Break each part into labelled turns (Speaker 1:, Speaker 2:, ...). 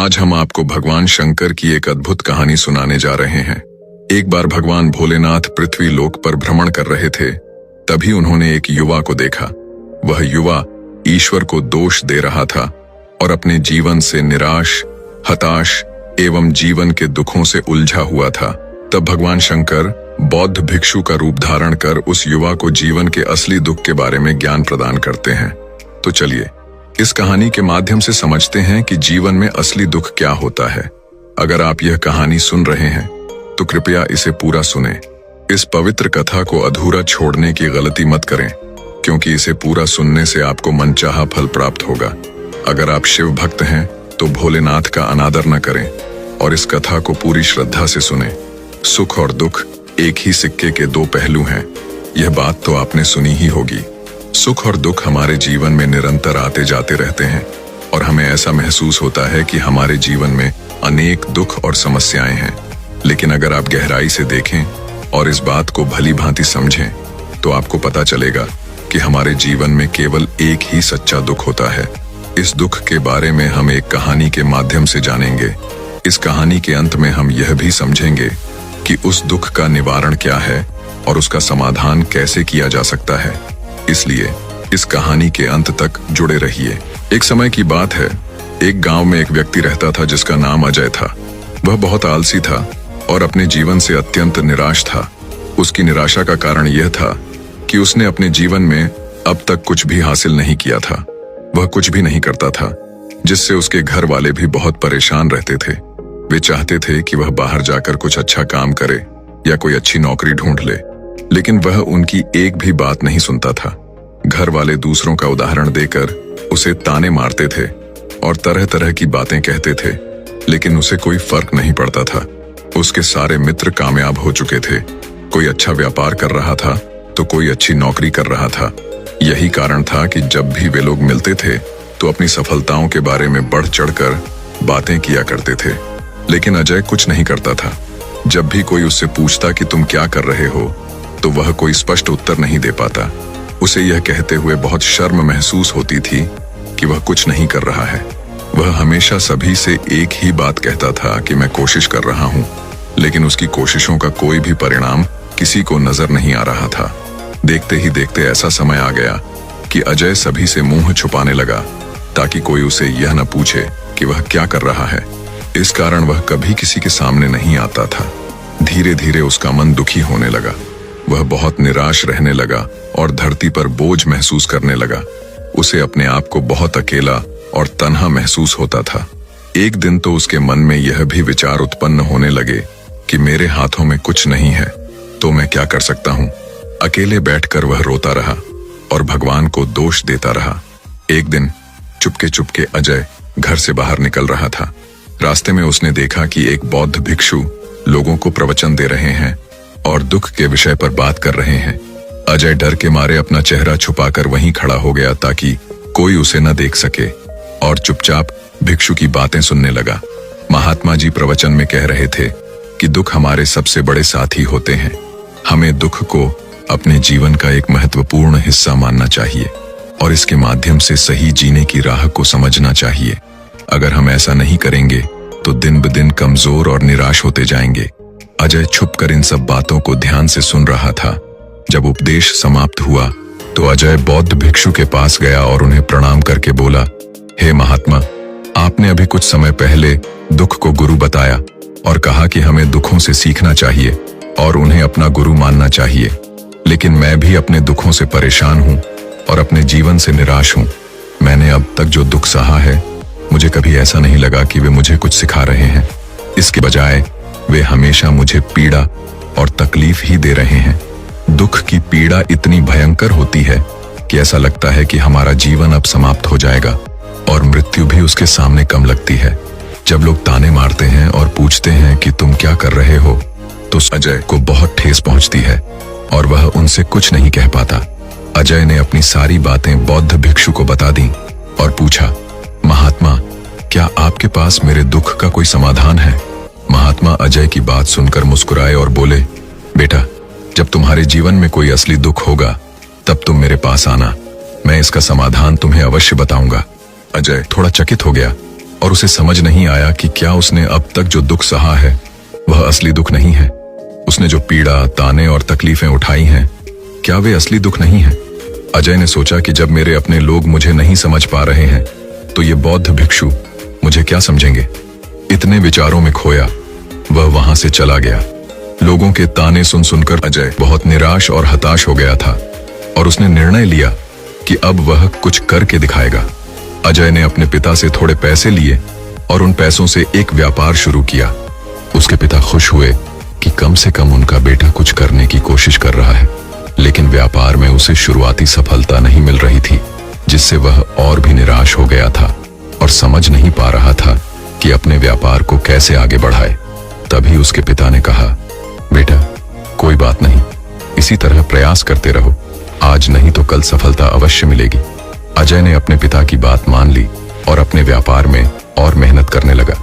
Speaker 1: आज हम आपको भगवान शंकर की एक अद्भुत कहानी सुनाने जा रहे हैं। एक बार भगवान भोलेनाथ पृथ्वी लोक पर भ्रमण कर रहे थे। तभी उन्होंने एक युवा को देखा। वह युवा ईश्वर को दोष दे रहा था और अपने जीवन से निराश, हताश एवं जीवन के दुखों से उलझा हुआ था। तब भगवान शंकर बौद्ध भिक्षु का रूप धारण कर उस युवा को जीवन के असली दुख के बारे में ज्ञान प्रदान करते हैं। तो चलिए इस कहानी के माध्यम से समझते हैं कि जीवन में असली दुख क्या होता है। अगर आप यह कहानी सुन रहे हैं तो कृपया इसे पूरा सुनें। इस पवित्र कथा को अधूरा छोड़ने की गलती मत करें, क्योंकि इसे पूरा सुनने से आपको मनचाहा फल प्राप्त होगा। अगर आप शिव भक्त हैं तो भोलेनाथ का अनादर न करें और इस कथा को पूरी श्रद्धा से सुनें। सुख और दुख एक ही सिक्के के दो पहलू हैं, यह बात तो आपने सुनी ही होगी। सुख और दुख हमारे जीवन में निरंतर आते जाते रहते हैं और हमें ऐसा महसूस होता है कि हमारे जीवन में अनेक दुख और समस्याएं हैं। लेकिन अगर आप गहराई से देखें और इस बात को भली भांति समझें तो आपको पता चलेगा कि हमारे जीवन में केवल एक ही सच्चा दुख होता है। इस दुख के बारे में हम एक कहानी के माध्यम से जानेंगे। इस कहानी के अंत में हम यह भी समझेंगे कि उस दुख का निवारण क्या है और उसका समाधान कैसे किया जा सकता है। इसलिए इस कहानी के अंत तक जुड़े रहिए। एक समय की बात है, एक गांव में एक व्यक्ति रहता था जिसका नाम अजय था। वह बहुत आलसी था और अपने जीवन से अत्यंत निराश था। उसकी निराशा का कारण यह था कि उसने अपने जीवन में अब तक कुछ भी हासिल नहीं किया था। वह कुछ भी नहीं करता था, जिससे उसके घर वाले भी बहुत परेशान रहते थे। वे चाहते थे कि वह बाहर जाकर कुछ अच्छा काम करे या कोई अच्छी नौकरी ढूंढ ले, लेकिन वह उनकी एक भी बात नहीं सुनता था। घर वाले दूसरों का उदाहरण देकर उसे ताने मारते थे और तरह तरह की बातें कहते थे, लेकिन उसे कोई फर्क नहीं पड़ता था। उसके सारे मित्र कामयाब हो चुके थे। कोई अच्छा व्यापार कर रहा था तो कोई अच्छी नौकरी कर रहा था। यही कारण था कि जब भी वे लोग मिलते थे तो अपनी सफलताओं के बारे में बढ़ चढ़कर बातें किया करते थे, लेकिन अजय कुछ नहीं करता था। जब भी कोई उससे पूछता कि तुम क्या कर रहे हो, तो वह कोई स्पष्ट उत्तर नहीं दे पाता। उसे यह कहते हुए बहुत शर्म महसूस होती थी कि वह कुछ नहीं कर रहा है। वह हमेशा सभी से एक ही बात कहता था कि मैं कोशिश कर रहा हूँ, लेकिन उसकी कोशिशों का कोई भी परिणाम किसी को नजर नहीं आ रहा था। देखते ही देखते ऐसा समय आ गया कि अजय सभी से मुंह छुपाने लगा ताकि कोई उसे यह न पूछे कि वह क्या कर रहा है। इस कारण वह कभी किसी के सामने नहीं आता था। धीरे धीरे उसका मन दुखी होने लगा। वह बहुत निराश रहने लगा और धरती पर बोझ महसूस करने लगा। उसे अपने आप को बहुत अकेला और तन्हा महसूस होता था। एक दिन तो उसके मन में यह भी विचार उत्पन्न होने लगे कि मेरे हाथों में कुछ नहीं है तो मैं क्या कर सकता हूँ। अकेले बैठकर वह रोता रहा और भगवान को दोष देता रहा। एक दिन चुपके चुपके अजय घर से बाहर निकल रहा था। रास्ते में उसने देखा कि एक बौद्ध भिक्षु लोगों को प्रवचन दे रहे हैं और दुख के विषय पर बात कर रहे हैं। अजय डर के मारे अपना चेहरा छुपाकर वहीं खड़ा हो गया ताकि कोई उसे न देख सके और चुपचाप भिक्षु की बातें सुनने लगा। महात्मा जी प्रवचन में कह रहे थे कि दुख हमारे सबसे बड़े साथी होते हैं। हमें दुख को अपने जीवन का एक महत्वपूर्ण हिस्सा मानना चाहिए और इसके माध्यम से सही जीने की राह को समझना चाहिए। अगर हम ऐसा नहीं करेंगे तो दिन ब दिन कमजोर और निराश होते जाएंगे। अजय छुपकर इन सब बातों को ध्यान से सुन रहा था। जब उपदेश समाप्त हुआ तो अजय बौद्ध भिक्षु के पास गया और उन्हें प्रणाम करके बोला, हे महात्मा, आपने अभी कुछ समय पहले दुख को गुरु बताया और कहा कि हमें दुखों से सीखना चाहिए और उन्हें अपना गुरु मानना चाहिए। लेकिन मैं भी अपने दुखों से परेशान हूँ और अपने जीवन से निराश हूँ। मैंने अब तक जो दुख सहा है, मुझे कभी ऐसा नहीं लगा कि वे मुझे कुछ सिखा रहे हैं। इसके बजाय वे हमेशा मुझे पीड़ा और तकलीफ ही दे रहे हैं। दुख की पीड़ा इतनी भयंकर होती है कि ऐसा लगता है कि हमारा जीवन अब समाप्त हो जाएगा और मृत्यु भी उसके सामने कम लगती है। जब लोग ताने मारते हैं और पूछते हैं कि तुम क्या कर रहे हो, तो अजय को बहुत ठेस पहुंचती है और वह उनसे कुछ नहीं कह पाता। अजय ने अपनी सारी बातें बौद्ध भिक्षु को बता दी और पूछा, महात्मा, क्या आपके पास मेरे दुख का कोई समाधान है? महात्मा अजय की बात सुनकर मुस्कुराए और बोले, बेटा, जब तुम्हारे जीवन में कोई असली दुख होगा तब तुम मेरे पास आना। मैं इसका समाधान तुम्हें अवश्य बताऊंगा। अजय थोड़ा चकित हो गया और उसे समझ नहीं आया कि क्या उसने अब तक जो दुख सहा है वह असली दुख नहीं है। उसने जो पीड़ा, ताने और तकलीफें उठाई हैं, क्या वे असली दुख नहीं है? अजय ने सोचा कि जब मेरे अपने लोग मुझे नहीं समझ पा रहे हैं तो ये बौद्ध भिक्षु मुझे क्या समझेंगे। इतने विचारों में खोया वह वहां से चला गया। लोगों के ताने सुन सुनकर अजय बहुत निराश और हताश हो गया था और उसने निर्णय लिया कि अब वह कुछ करके दिखाएगा। अजय ने अपने पिता से थोड़े पैसे लिए और उन पैसों से एक व्यापार शुरू किया। उसके पिता खुश हुए कि कम से कम उनका बेटा कुछ करने की कोशिश कर रहा है, लेकिन व्यापार में उसे शुरुआती सफलता नहीं मिल रही थी, जिससे वह और भी निराश हो गया था और समझ नहीं पा रहा था कि अपने व्यापार को कैसे आगे बढ़ाए। तभी उसके पिता ने कहा, बेटा कोई बात नहीं, इसी तरह प्रयास करते रहो, आज नहीं तो कल सफलता अवश्य मिलेगी। अजय ने अपने पिता की बात मान ली और अपने व्यापार में और मेहनत करने लगा।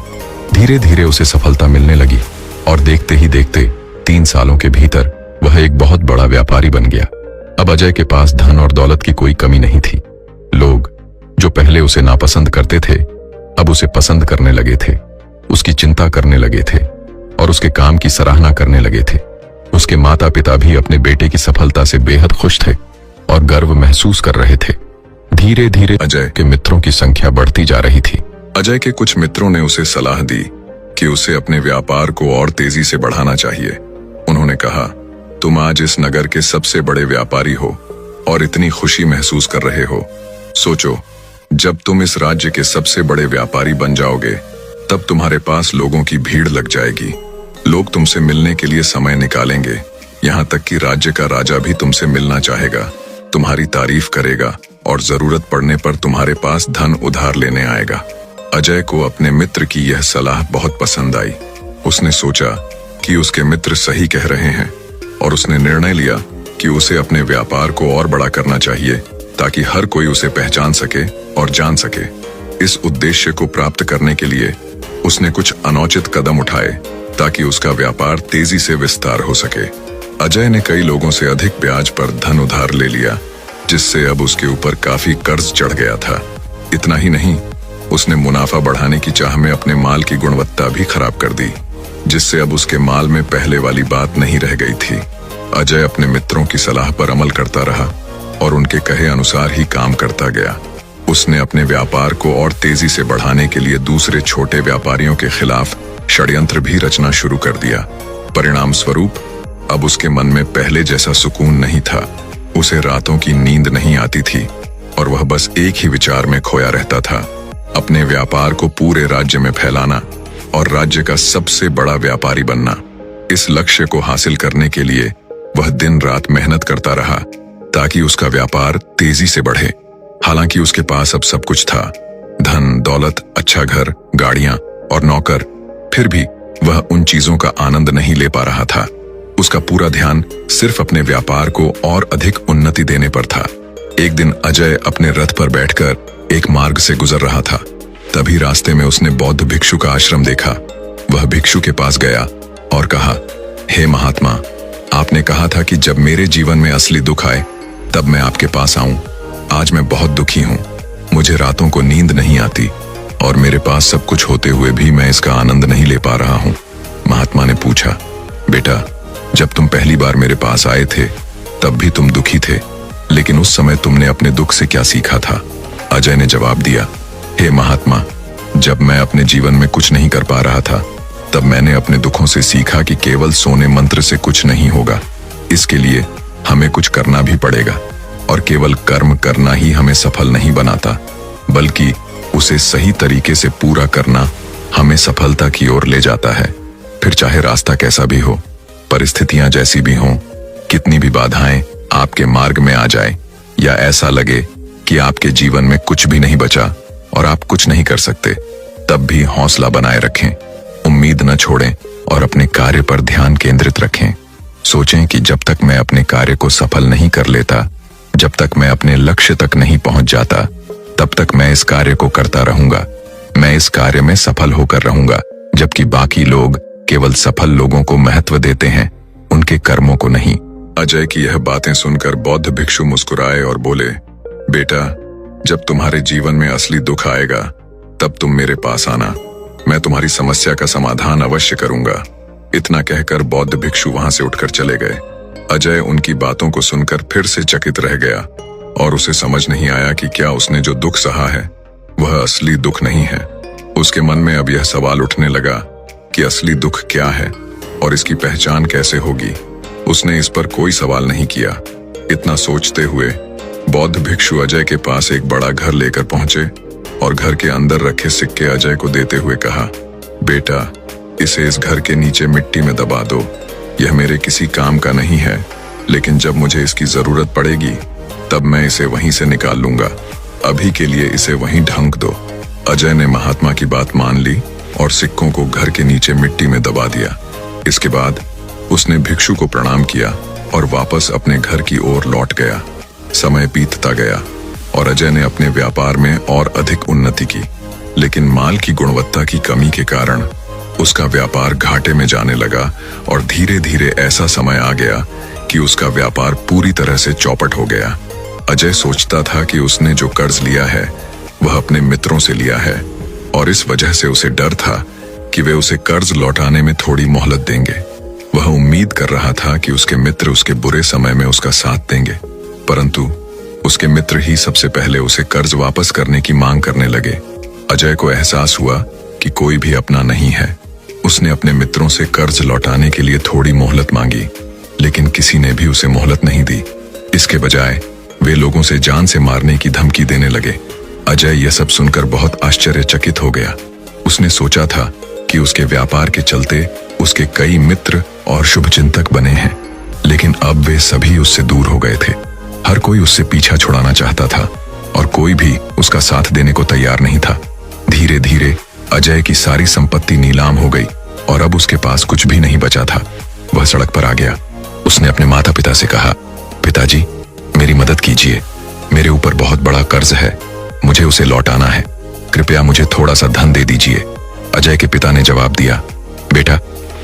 Speaker 1: धीरे धीरे उसे सफलता मिलने लगी और देखते ही देखते 3 सालों के भीतर वह एक बहुत बड़ा व्यापारी बन गया। अब अजय के पास धन और दौलत की कोई कमी नहीं थी। लोग जो पहले उसे नापसंद करते थे अब उसे पसंद करने लगे थे, उसकी चिंता करने लगे थे और उसके काम की सराहना करने लगे थे। उसके माता पिता भी अपने बेटे की सफलता से बेहद खुश थे और गर्व महसूस कर रहे थे। धीरे धीरे अजय के मित्रों की संख्या बढ़ती जा रही थी। अजय के कुछ मित्रों ने उसे सलाह दी कि उसे अपने व्यापार को और तेजी से बढ़ाना चाहिए। उन्होंने कहा, तुम आज इस नगर के सबसे बड़े व्यापारी हो और इतनी खुशी महसूस कर रहे हो। सोचो, जब तुम इस राज्य के सबसे बड़े व्यापारी बन जाओगे तब तुम्हारे पास लोगों की भीड़ लग जाएगी। लोग तुमसे मिलने के लिए समय निकालेंगे, यहाँ तक कि राज्य का राजा भी तुमसे मिलना चाहेगा, तुम्हारी तारीफ करेगा और जरूरत पड़ने पर तुम्हारे पास धन उधार लेने आएगा। अजय को अपने मित्र की यह सलाह बहुत पसंद आई। उसने सोचा कि उसके मित्र सही कह रहे हैं और उसने निर्णय लिया कि उसे अपने व्यापार को और बड़ा करना चाहिए ताकि हर कोई उसे पहचान सके और जान सके। इस उद्देश्य को प्राप्त करने के लिए उसने कुछ अनौचित कदम उठाए ताकि उसका व्यापार तेजी से विस्तार हो सके। अजय ने कई लोगों से अधिक ब्याज पर धन उधार ले लिया, जिससे अब उसके ऊपर काफी कर्ज चढ़ गया था। इतना ही नहीं, उसने मुनाफा बढ़ाने की चाह में अपने माल की गुणवत्ता भी खराब कर दी, जिससे अब उसके माल में पहले वाली बात नहीं रह गई थी। अजय अपने मित्रों की सलाह पर अमल करता रहा और उनके कहे अनुसार ही काम करता गया। उसने अपने व्यापार को और तेजी से बढ़ाने के लिए दूसरे छोटे व्यापारियों के खिलाफ षड्यंत्र भी रचना शुरू कर दिया। परिणाम स्वरूप अब उसके मन में पहले जैसा सुकून नहीं था। उसे रातों की नींद नहीं आती थी और वह बस एक ही विचार में खोया रहता था, अपने व्यापार को पूरे राज्य में फैलाना और राज्य का सबसे बड़ा व्यापारी बनना। इस लक्ष्य को हासिल करने के लिए वह दिन रात मेहनत करता रहा ताकि उसका व्यापार तेजी से बढ़े। हालांकि उसके पास अब सब कुछ था, धन, दौलत, अच्छा घर, गाड़ियां और नौकर, फिर भी वह उन चीजों का आनंद नहीं ले पा रहा था। उसका पूरा ध्यान सिर्फ अपने व्यापार को और अधिक उन्नति देने पर था। एक दिन अजय अपने रथ पर बैठकर एक मार्ग से गुजर रहा था। तभी रास्ते में उसने बौद्ध भिक्षु का आश्रम देखा। वह भिक्षु के पास गया और कहा, हे महात्मा, आपने कहा था कि जब मेरे जीवन में असली दुख आए तब मैं आपके पास आऊं। आज मैं बहुत दुखी हूं, मुझे रातों को नींद नहीं आती और मेरे पास सब कुछ होते हुए भी मैं इसका आनंद नहीं ले पा रहा हूं। महात्मा ने पूछा, बेटा, जब तुम पहली बार मेरे पास आए थे तब भी तुम दुखी थे, लेकिन उस समय तुमने अपने दुख से क्या सीखा था? अजय ने जवाब दिया, हे महात्मा, जब मैं अपने जीवन में कुछ नहीं कर पा रहा था तब मैंने अपने दुखों से सीखा कि केवल सोने मंत्र से कुछ नहीं होगा। इसके लिए हमें कुछ करना भी पड़ेगा और केवल कर्म करना ही हमें सफल नहीं बनाता, बल्कि उसे सही तरीके से पूरा करना हमें सफलता की ओर ले जाता है। फिर चाहे रास्ता कैसा भी हो, परिस्थितियां जैसी भी हों, कितनी भी बाधाएं आपके मार्ग में आ जाए या ऐसा लगे कि आपके जीवन में कुछ भी नहीं बचा और आप कुछ नहीं कर सकते, तब भी हौसला बनाए रखें, उम्मीद न छोड़ें और अपने कार्य पर ध्यान केंद्रित रखें। सोचें कि जब तक मैं अपने कार्य को सफल नहीं कर लेता, जब तक मैं अपने लक्ष्य तक नहीं पहुंच जाता, तब तक मैं इस कार्य को करता रहूंगा। मैं इस कार्य में सफल होकर रहूंगा, जबकि बाकी लोग केवल सफल लोगों को महत्व देते हैं, उनके कर्मों को नहीं। अजय की यह बातें सुनकर बौद्ध भिक्षु मुस्कुराए और बोले, बेटा, जब तुम्हारे जीवन में असली दुख आएगा तब तुम मेरे पास आना, मैं तुम्हारी समस्या का समाधान अवश्य करूंगा। इतना कहकर बौद्ध भिक्षु वहां से उठकर चले गए। अजय उनकी बातों को सुनकर फिर से चकित रह गया और उसे समझ नहीं आया कि क्या उसने जो दुख सहा है वह असली दुख नहीं है। उसके मन में अब यह सवाल उठने लगा कि असली दुख क्या है और इसकी पहचान कैसे होगी। उसने इस पर कोई सवाल नहीं किया। इतना सोचते हुए बौद्ध भिक्षु अजय के पास एक बड़ा घर लेकर पहुंचे और घर के अंदर रखे सिक्के अजय को देते हुए कहा, बेटा, इसे इस घर के नीचे मिट्टी में दबा दो। यह मेरे किसी काम का नहीं है, लेकिन जब मुझे इसकी जरूरत पड़ेगी तब मैं इसे वहीं से निकाल लूंगा। अभी के लिए इसे वहीं ढंक दो। अजय ने महात्मा की बात मान ली और सिक्कों को घर के नीचे मिट्टी में दबा दिया। इसके बाद उसने भिक्षु को प्रणाम किया और वापस अपने घर की ओर लौट गया। समय बीतता गया और अजय ने अपने व्यापार में और अधिक उन्नति की, लेकिन माल की गुणवत्ता की कमी के कारण उसका व्यापार घाटे में जाने लगा और धीरे धीरे ऐसा समय आ गया कि उसका व्यापार पूरी तरह से चौपट हो गया। अजय सोचता था कि उसने जो कर्ज लिया है वह अपने मित्रों से लिया है और इस वजह से उसे डर था कि वे उसे कर्ज लौटाने में थोड़ी मोहलत देंगे। वह उम्मीद कर रहा था कि उसके मित्र उसके बुरे समय में उसका साथ देंगे, परंतु उसके मित्र ही सबसे पहले उसे कर्ज वापस करने की मांग करने लगे। अजय को एहसास हुआ कि कोई भी अपना नहीं है। उसने अपने मित्रों से कर्ज लौटाने के लिए थोड़ी मोहलत मांगी, लेकिन किसी ने भी उसे मोहलत नहीं दी। इसके बजाय वे लोगों से जान से मारने की धमकी देने लगे। अजय यह सब सुनकर बहुत आश्चर्यचकित हो गया। उसने सोचा था कि उसके व्यापार के चलते उसके कई मित्र और शुभचिंतक बने हैं, लेकिन अब वे सभी उससे दूर हो गए थे। हर कोई उससे पीछा छुड़ाना चाहता था और कोई भी उसका साथ देने को तैयार नहीं था। धीरे धीरे अजय की सारी संपत्ति नीलाम हो गई और अब उसके पास कुछ भी नहीं बचा था। वह सड़क पर आ गया। उसने अपने माता पिता से कहा, पिताजी, मेरी मदद कीजिए, मेरे ऊपर बहुत बड़ा कर्ज है, मुझे उसे लौटाना है, कृपया मुझे थोड़ा सा धन दे दीजिए। अजय के पिता ने जवाब दिया, बेटा,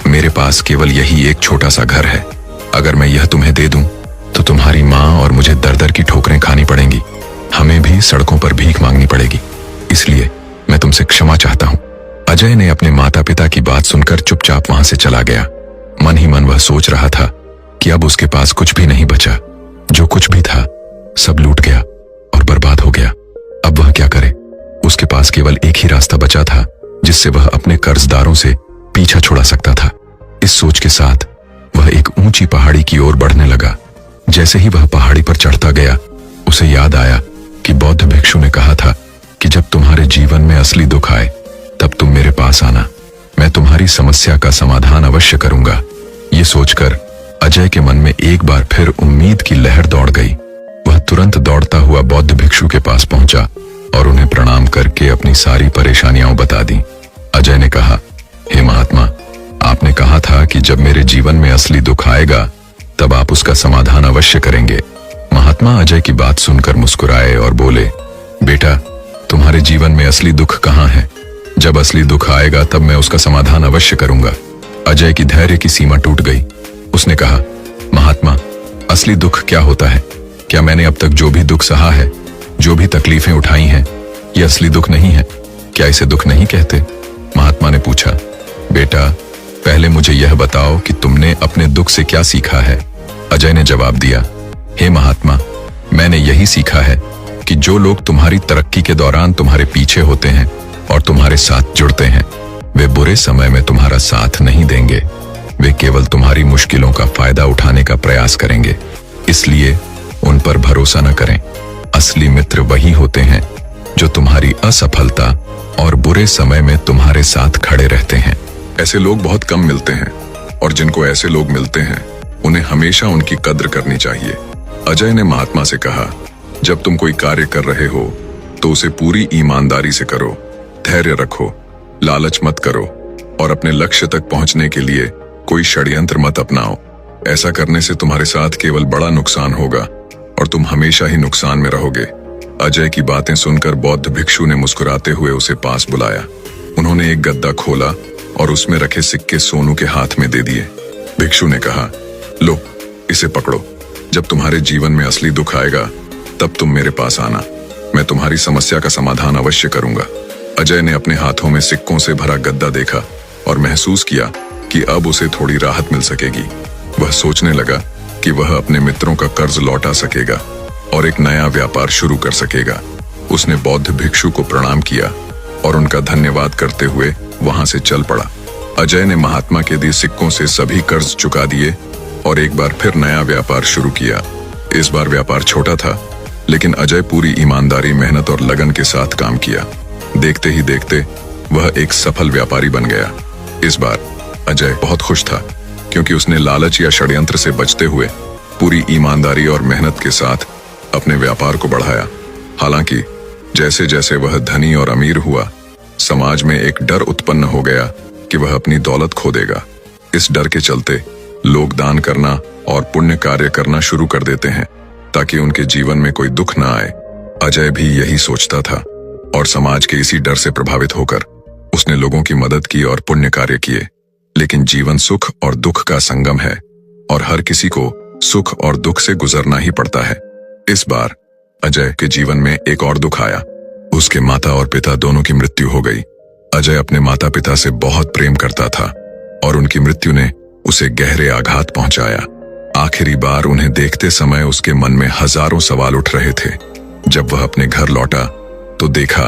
Speaker 1: मेरे पास केवल यही एक छोटा सा घर है। अगर मैं यह तुम्हें दे दूं तो तुम्हारी माँ और मुझे दर दर की ठोकरें खानी पड़ेंगी। हमें भी सड़कों पर भीख मांगनी पड़ेगी, इसलिए मैं तुमसे क्षमा चाहता हूँ। अजय ने अपने माता पिता की बात सुनकर चुपचाप वहां से चला गया। मन ही मन वह सोच रहा था कि अब उसके पास कुछ भी नहीं बचा। जो कुछ भी था सब लूट गया और बर्बाद हो गया। अब वह क्या करे? उसके पास केवल एक ही रास्ता बचा था जिससे वह अपने कर्जदारों से पीछा छुड़ा सकता था। इस सोच के साथ वह एक ऊंची पहाड़ी की ओर बढ़ने लगा। जैसे ही वह पहाड़ी पर चढ़ता गया, उसे याद आया कि बौद्ध भिक्षु ने कहा था कि जब तुम्हारे जीवन में असली दुख आए तब तुम मेरे पास आना, मैं तुम्हारी समस्या का समाधान अवश्य करूंगा। ये सोचकर अजय के मन में एक बार फिर उम्मीद की लहर दौड़ गई। वह तुरंत दौड़ता हुआ बौद्ध भिक्षु के पास पहुंचा और उन्हें प्रणाम करके अपनी सारी परेशानियां बता दी। अजय ने कहा, हे महात्मा, आपने कहा था कि जब मेरे जीवन में असली दुख आएगा तब आप उसका समाधान अवश्य करेंगे। महात्मा अजय की बात सुनकर मुस्कुराए और बोले, बेटा, तुम्हारे जीवन में असली दुख कहाँ है? जब असली दुख आएगा तब मैं उसका समाधान अवश्य करूंगा। अजय की धैर्य की सीमा टूट गई। उसने कहा, महात्मा, असली दुख क्या होता है? क्या मैंने अब तक जो भी दुख सहा है, जो भी तकलीफें उठाई हैं, ये असली दुख नहीं है? क्या इसे दुख नहीं कहते? महात्मा ने पूछा, बेटा, पहले मुझे यह बताओ कि तुमने अपने दुख से क्या सीखा है? अजय ने जवाब दिया, हे महात्मा, मैंने यही सीखा है कि जो लोग तुम्हारी तरक्की के दौरान तुम्हारे पीछे होते हैं और तुम्हारे साथ जुड़ते हैं, वे बुरे समय में तुम्हारा साथ नहीं देंगे। वे केवल तुम्हारी मुश्किलों का फायदा उठाने का प्रयास करेंगे, इसलिए उन पर भरोसा न करें। असली मित्र वही होते हैं जो तुम्हारी असफलता और बुरे समय में तुम्हारे साथ खड़े रहते हैं। ऐसे लोग बहुत कम मिलते हैं और जिनको ऐसे लोग मिलते हैं उन्हें हमेशा उनकी कद्र करनी चाहिए। अजय ने महात्मा से कहा, जब तुम कोई कार्य कर रहे हो तो उसे पूरी ईमानदारी से करो, धैर्य रखो, लालच मत करो और अपने लक्ष्य तक पहुंचने के लिए कोई षड्यंत्र मत अपनाओ। ऐसा करने से तुम्हारे साथ केवल बड़ा नुकसान होगा और तुम हमेशा ही नुकसान में रहोगे। अजय की बातें सुनकर बौद्ध भिक्षु ने मुस्कुराते हुए उसे पास बुलाया। उन्होंने एक गद्दा खोला और उसमें रखे सिक्के सोनू के हाथ में दे दिए। भिक्षु ने कहा, लो, इसे पकड़ो। जब तुम्हारे जीवन में असली दुख आएगा तब तुम मेरे पास आना, मैं तुम्हारी समस्या का समाधान अवश्य करूंगा। अजय ने अपने हाथों में सिक्कों से भरा गद्दा देखा और महसूस किया कि अब उसे थोड़ी राहत मिल सकेगी। वह सोचने लगा कि वह अपने मित्रों का कर्ज लौटा सकेगा और एक नया व्यापार शुरू कर सकेगा। उसने बौद्ध भिक्षु को प्रणाम किया और उनका धन्यवाद करते हुए वहां से चल पड़ा। अजय ने महात्मा के दिए सिक्कों से सभी कर्ज चुका दिए और एक बार फिर नया व्यापार शुरू किया। इस बार व्यापार छोटा था, लेकिन अजय पूरी ईमानदारी, मेहनत और लगन के साथ काम किया। देखते ही देखते वह एक सफल व्यापारी बन गया। इस बार अजय बहुत खुश था, क्योंकि उसने लालच या षड्यंत्र से बचते हुए पूरी ईमानदारी और मेहनत के साथ अपने व्यापार को बढ़ाया। हालांकि जैसे जैसे वह धनी और अमीर हुआ, समाज में एक डर उत्पन्न हो गया कि वह अपनी दौलत खो देगा। इस डर के चलते लोग दान करना और पुण्य कार्य करना शुरू कर देते हैं, ताकि उनके जीवन में कोई दुख न आए। अजय भी यही सोचता था और समाज के इसी डर से प्रभावित होकर उसने लोगों की मदद की और पुण्य कार्य किए। लेकिन जीवन सुख और दुख का संगम है और हर किसी को सुख और दुख से गुजरना ही पड़ता है। इस बार अजय के जीवन में एक और दुख आया। उसके माता और पिता दोनों की मृत्यु हो गई। अजय अपने माता पिता से बहुत प्रेम करता था और उनकी मृत्यु ने उसे गहरे आघात पहुंचाया। आखिरी बार उन्हें देखते समय उसके मन में हजारों सवाल उठ रहे थे। जब वह अपने घर लौटा तो देखा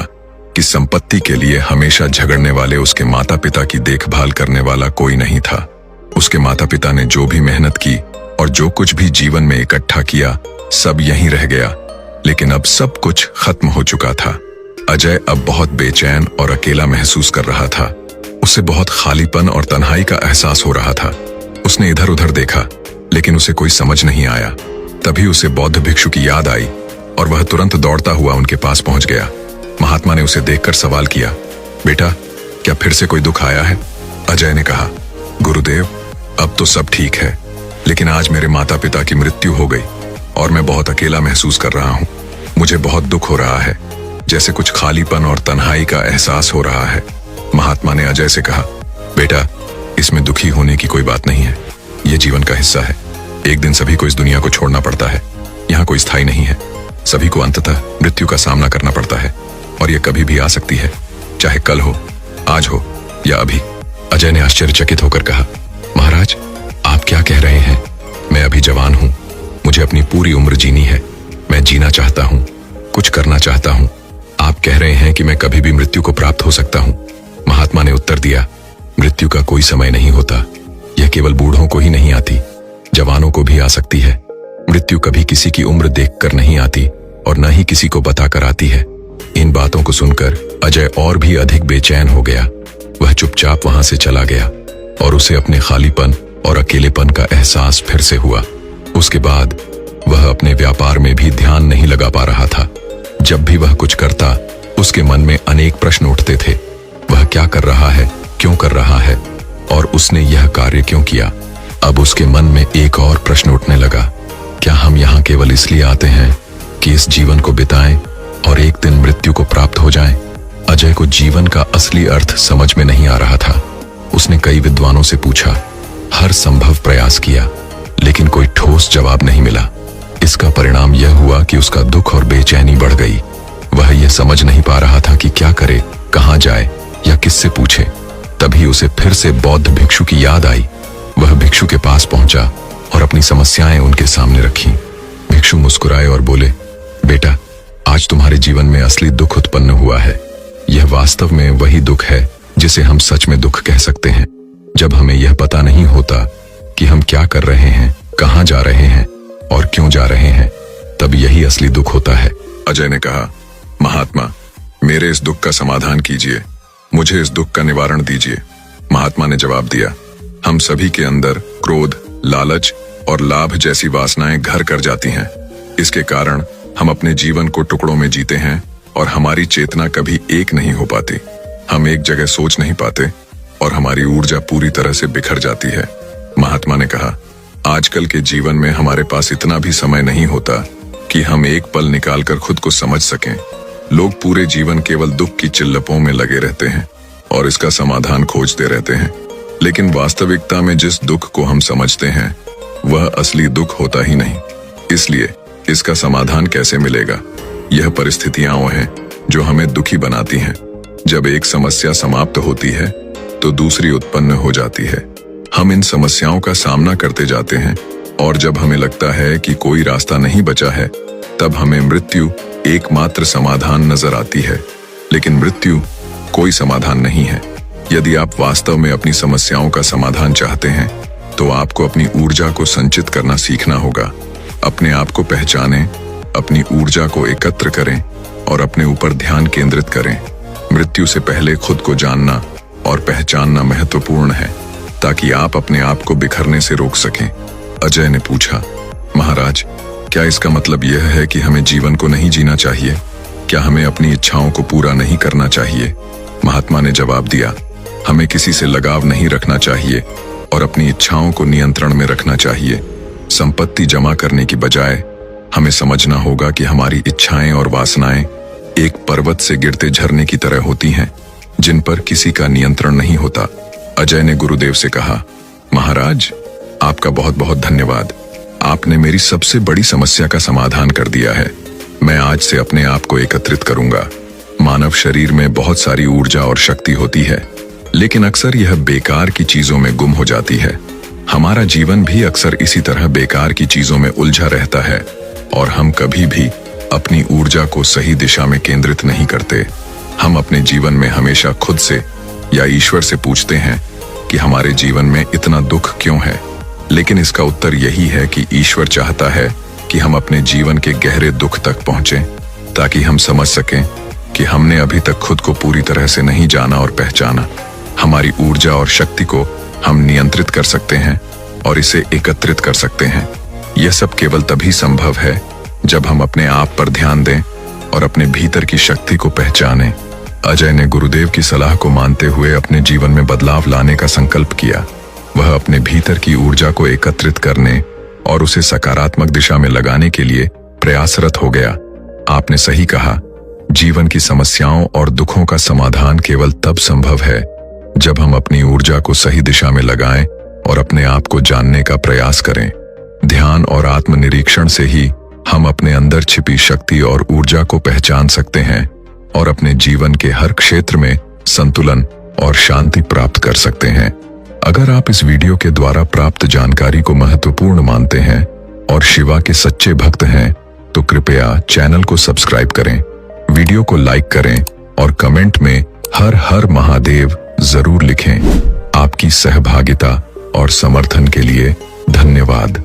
Speaker 1: कि संपत्ति के लिए हमेशा झगड़ने वाले उसके माता पिता की देखभाल करने वाला कोई नहीं था। उसके माता पिता ने जो भी मेहनत की और जो कुछ भी जीवन में इकट्ठा किया, सब यहीं रह गया। लेकिन अब सब कुछ खत्म हो चुका था। अजय अब बहुत बेचैन और अकेला महसूस कर रहा था। उसे बहुत खालीपन और तन्हाई का एहसास हो रहा था। उसने इधर उधर देखा, लेकिन उसे कोई समझ नहीं आया। तभी उसे बौद्ध भिक्षु की याद आई और वह तुरंत दौड़ता हुआ उनके पास पहुंच गया। महात्मा ने उसे देखकर सवाल किया, बेटा, क्या फिर से कोई दुख आया है? अजय ने कहा, गुरुदेव, अब तो सब ठीक है, लेकिन आज मेरे माता पिता की मृत्यु हो गई और मैं बहुत अकेला महसूस कर रहा हूँ। मुझे बहुत दुख हो रहा है, जैसे कुछ खालीपन और तन्हाई का एहसास हो रहा है। महात्मा ने अजय से कहा, बेटा, इसमें दुखी होने की कोई बात नहीं है। यह जीवन का हिस्सा है। एक दिन सभी को इस दुनिया को छोड़ना पड़ता है। यहाँ कोई स्थायी नहीं है। सभी को अंततः मृत्यु का सामना करना पड़ता है और यह कभी भी आ सकती है, चाहे कल हो, आज हो या अभी। अजय ने आश्चर्यचकित होकर कहा, महाराज, आप क्या कह रहे हैं? मैं अभी जवान हूँ। मुझे अपनी पूरी उम्र जीनी है। मैं जीना चाहता हूँ, कुछ करना चाहता हूँ। आप कह रहे हैं कि मैं कभी भी मृत्यु को प्राप्त हो सकता हूँ। महात्मा ने उत्तर दिया, मृत्यु का कोई समय नहीं होता। यह केवल बूढ़ों को ही नहीं आती, जवानों को भी आ सकती है। मृत्यु कभी किसी की उम्र देखकर नहीं आती और न ही किसी को बताकर आती है। इन बातों को सुनकर अजय और भी अधिक बेचैन हो गया। वह चुपचाप वहां से चला गया और उसे अपने खालीपन और अकेलेपन का एहसास फिर से हुआ। उसके बाद वह अपने व्यापार में भी ध्यान नहीं लगा पा रहा था। जब भी वह कुछ करता, उसके मन में अनेक प्रश्न उठते थे। वह क्या कर रहा है, क्यों कर रहा है और उसने यह कार्य क्यों किया? अब उसके मन में एक और प्रश्न उठने लगा, क्या हम यहाँ केवल इसलिए आते हैं कि इस जीवन को बिताएं और एक दिन मृत्यु को प्राप्त हो जाएं? अजय को जीवन का असली अर्थ समझ में नहीं आ रहा था। उसने कई विद्वानों से पूछा, हर संभव प्रयास किया, लेकिन कोई ठोस जवाब नहीं मिला। इसका परिणाम यह हुआ कि उसका दुख और बेचैनी बढ़ गई। वह यह समझ नहीं पा रहा था कि क्या करे, कहाँ जाए या किससे पूछे। तभी उसे फिर से बौद्ध भिक्षु की याद आई। वह भिक्षु के पास पहुंचा और अपनी समस्याएं उनके सामने रखी। भिक्षु मुस्कुराए और बोले, बेटा, आज तुम्हारे जीवन में असली दुख उत्पन्न हुआ है। यह वास्तव में वही दुख है जिसे हम सच में दुख कह सकते हैं। जब हमें यह पता नहीं होता कि हम क्या कर रहे हैं, कहाँ जा रहे हैं और क्यों जा रहे हैं, तब यही असली दुख होता है। अजय ने कहा, महात्मा, मेरे इस दुख का समाधान कीजिए। मुझे इस दुख का निवारण दीजिए। महात्मा ने जवाब दिया, हम सभी के अंदर क्रोध, लालच और लाभ जैसी वासनाएं घर कर जाती हैं। इसके कारण हम अपने जीवन को टुकड़ों में जीते हैं और हमारी चेतना कभी एक नहीं हो पाती। हम एक जगह सोच नहीं पाते और हमारी ऊर्जा पूरी तरह से बिखर जाती है। महात्मा ने कहा, आजकल के जीवन में हमारे पास इतना भी समय नहीं होता कि हम एक पल निकालकर खुद को समझ सकें। लोग पूरे जीवन केवल दुख की चिल्लपों में लगे रहते हैं और इसका समाधान खोजते रहते हैं। लेकिन वास्तविकता में जिस दुख को हम समझते हैं, वह असली दुख होता ही नहीं। इसलिए इसका समाधान कैसे मिलेगा? यह परिस्थितियां हैं जो हमें दुखी बनाती हैं। जब एक समस्या समाप्त होती है तो दूसरी उत्पन्न हो जाती है। हम इन समस्याओं का सामना करते जाते हैं और जब हमें लगता है कि कोई रास्ता नहीं बचा है, तब हमें मृत्यु एकमात्र समाधान नजर आती है। लेकिन मृत्यु कोई समाधान नहीं है। यदि आप वास्तव में अपनी समस्याओं का समाधान चाहते हैं तो आपको अपनी ऊर्जा को संचित करना सीखना होगा। अपने आप को पहचानें, अपनी ऊर्जा को एकत्र करें और अपने ऊपर ध्यान केंद्रित करें। मृत्यु से पहले खुद को जानना और पहचानना महत्वपूर्ण है ताकि आप अपने आप को बिखरने से रोक सकें। अजय ने पूछा, महाराज, क्या इसका मतलब यह है कि हमें जीवन को नहीं जीना चाहिए? क्या हमें अपनी इच्छाओं को पूरा नहीं करना चाहिए? महात्मा ने जवाब दिया, हमें किसी से लगाव नहीं रखना चाहिए और अपनी इच्छाओं को नियंत्रण में रखना चाहिए। संपत्ति जमा करने की बजाय हमें समझना होगा कि हमारी इच्छाएं और वासनाएं एक पर्वत से गिरते झरने की तरह होती हैं, जिन पर किसी का नियंत्रण नहीं होता। अजय ने गुरुदेव से कहा, महाराज, आपका बहुत बहुत धन्यवाद। आपने मेरी सबसे बड़ी समस्या का समाधान कर दिया है। मैं आज से अपने आप को एकत्रित करूंगा। मानव शरीर में बहुत सारी ऊर्जा और शक्ति होती है, लेकिन अक्सर यह बेकार की चीजों में गुम हो जाती है। हमारा जीवन भी अक्सर इसी तरह बेकार की चीजों में उलझा रहता है और हम कभी भी अपनी ऊर्जा को सही दिशा में केंद्रित नहीं करते। हम अपने जीवन में हमेशा खुद से या ईश्वर से पूछते हैं कि हमारे जीवन में इतना दुख क्यों है, लेकिन इसका उत्तर यही है कि ईश्वर चाहता है कि हम अपने जीवन के गहरे दुख तक पहुंचें ताकि हम समझ सकें कि हमने अभी तक खुद को पूरी तरह से नहीं जाना और पहचाना। हमारी ऊर्जा और शक्ति को हम नियंत्रित कर सकते हैं और इसे एकत्रित कर सकते हैं। यह सब केवल तभी संभव है जब हम अपने आप पर ध्यान दें और अपने भीतर की शक्ति को पहचानें। अजय ने गुरुदेव की सलाह को मानते हुए अपने जीवन में बदलाव लाने का संकल्प किया। वह अपने भीतर की ऊर्जा को एकत्रित करने और उसे सकारात्मक दिशा में लगाने के लिए प्रयासरत हो गया। आपने सही कहा, जीवन की समस्याओं और दुखों का समाधान केवल तब संभव है जब हम अपनी ऊर्जा को सही दिशा में लगाएं और अपने आप को जानने का प्रयास करें। ध्यान और आत्मनिरीक्षण से ही हम अपने अंदर छिपी शक्ति और ऊर्जा को पहचान सकते हैं और अपने जीवन के हर क्षेत्र में संतुलन और शांति प्राप्त कर सकते हैं। अगर आप इस वीडियो के द्वारा प्राप्त जानकारी को महत्वपूर्ण मानते हैं और शिवा के सच्चे भक्त हैं, तो कृपया चैनल को सब्सक्राइब करें, वीडियो को लाइक करें और कमेंट में हर हर महादेव जरूर लिखें। आपकी सहभागिता और समर्थन के लिए धन्यवाद।